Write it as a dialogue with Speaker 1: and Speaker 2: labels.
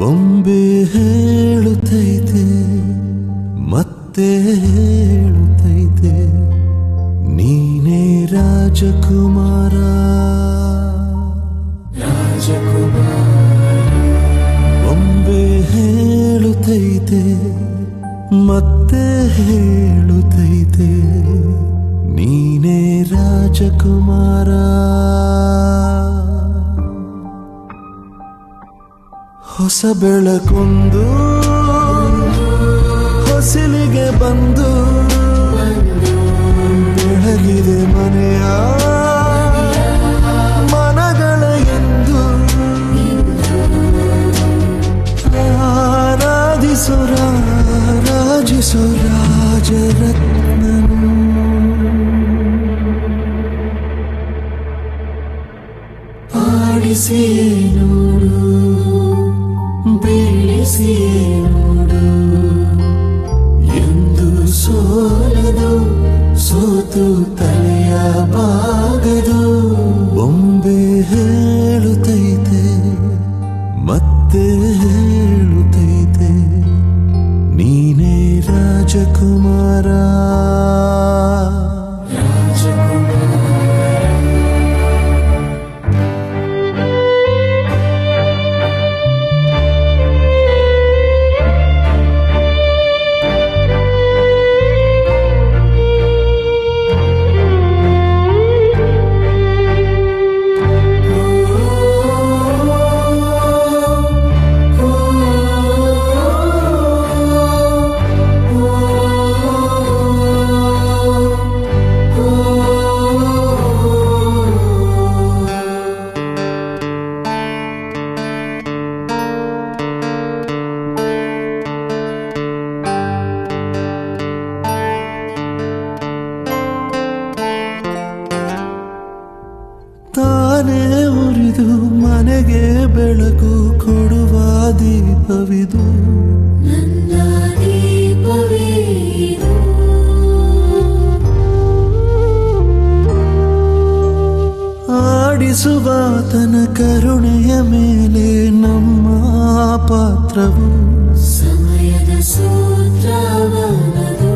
Speaker 1: ಬೊಂಬೆ ಹೇಳುತ್ತೈತೆ ಮತ್ತೆ ಹೇಳುತ್ತೈತೆ ನೀನೇ ರಾಜಕುಮಾರ ಬೊಂಬೆ ಹೇಳುತ್ತೈತೆ ಮತ್ತೆ ಹೇಳುತ್ತೈತೆ ನೀನೇ ರಾಜಕುಮಾರ ಹೊಸ ಬೆಳಕೊಂದು ಹೊಸಿಲಿಗೆ ಬಂದು ಬೆಳಗಿದೆ ಮನೆಯ ಮನಗಳ ಎಂದು ಆರಾಧಿಸೋ ರಾಜಿಸೋ ರಾಜರತ್ನನು ಆಡಿಸಿ ನೋಡು ಬೀಳಿಸಿ ನೋಡು ಎಂದು ಸೋಲದು ಸೋತು ತಲೆಯ ಬಾಗದು ಬೊಂಬೆ ಹೇಳುತ್ತೈತೆ ಮತ್ತೆ ಹೇಳುತ್ತೈತೆ ನೀನೇ ರಾಜಕುಮಾರ ತಾನೇ ಉರಿದು ಮನೆಗೆ ಬೆಳಕು ಕೊಡುವ ದೀಪವಿದು
Speaker 2: ನನ್ನ ದೀಪವಿದು
Speaker 1: ಆಡಿಸುವ ತನ ಕರುಣೆಯ ಮೇಲೆ ನಮ್ಮ ಪಾತ್ರವು
Speaker 2: ಸಮಯದ ಸೂತ್ರವನದು